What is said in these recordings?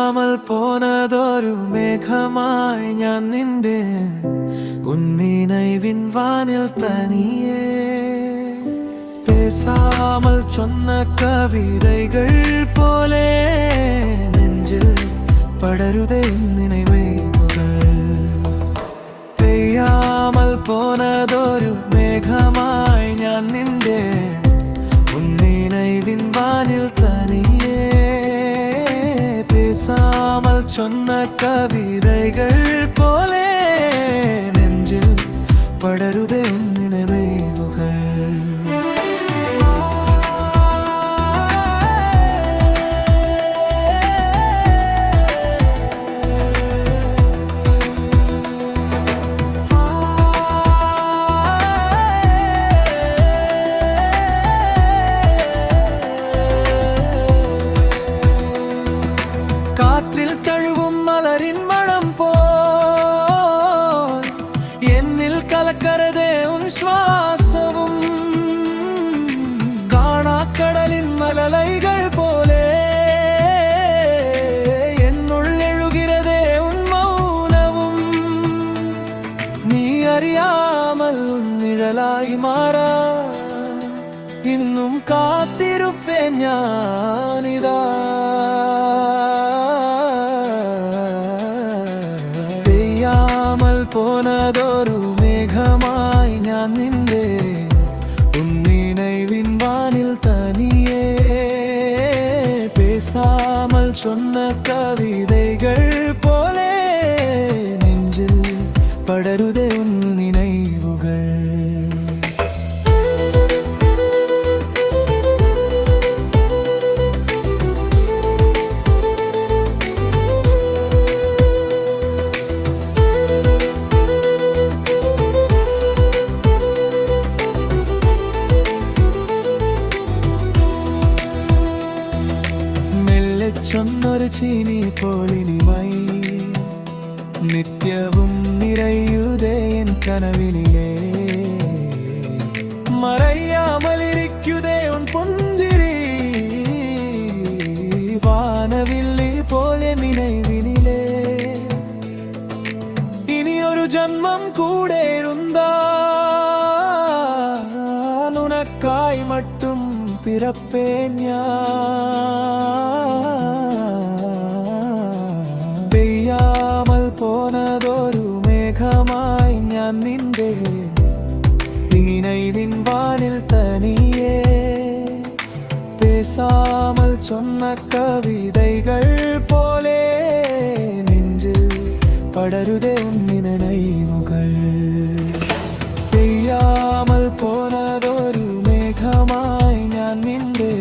പേശാമൽ പോനതൊരു മേഘമായി ഞാൻ നിന്റെ ഉന്നിനൈവിൻ വാനിൽ തനിയേ பேசாமல் சொன்ன கவிதைகள் போலே நெஞ்சில் படருதே நினைவுகள் பெய்யாமல் போனதொரு மேகமாய் ഞാൻ നിന്റെ ഉന്നിനൈവിൻ വാനിൽ തനിയേ பேசாமல் சொன்ன கவிதைகள் போலே நெஞ்சில் படருதே நினைவுகள் காற்றில் தழுவும் மலரின் மனம் போல் என்னில் கலக்கிறதே உன் சுவாசமும் காணா கடலின் மலலைகள் போலே என்னுள் எழுகிறதே உன் மௌனமும் நீ அறியாமல் உன் நிழலாய் மாறா இன்னும் காத்திருப்பேன் ஞானிதா പോനതൊരു മേഘമായി ഞാൻ നിന്റെ ഉന്നിനൈവിൻ വാനിൽ തനിയേ பேசாமல் சொன்ன கவிதைகள் போலே நெஞ்சில் படருதே உன் நினைவுகள் ചൊന്നൊരു ചീനി പോലിനിമൈ നിത്യവും നിറയുതേ എൻ കനവിനിലേ മറയാമലിരിക്കുതേ ഉൻ പുഞ്ചിരി വാനവില്ലി പോലെ നിனைവിനിലേ ഇനിയൊരു ജന്മം കൂടെ ഇരുന്നാൽ ഉനക്കായി മട്ടും പിറപ്പേൻ പെയ്യാമൽ പോനതൊരു മേഘമായി ഞാൻ നിന്റെ നിனைவிൻ വാനിൽ തനിയേ பேசாமல் சொன்ன கவிதைகள் போலே நெஞ்சில் படருதே உன் நினைவுகள் പെയ്യാമൽ പോനതൊരു മേഘമായി ഞാൻ നിന്റെ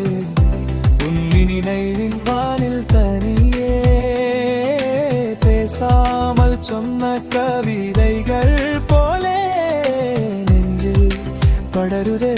ഉന്നിനൈവിൻ വാനിൽ തനിയേ பேசாமல் சொன்ன கவிதைகள் போலே நெஞ்சில் படருதே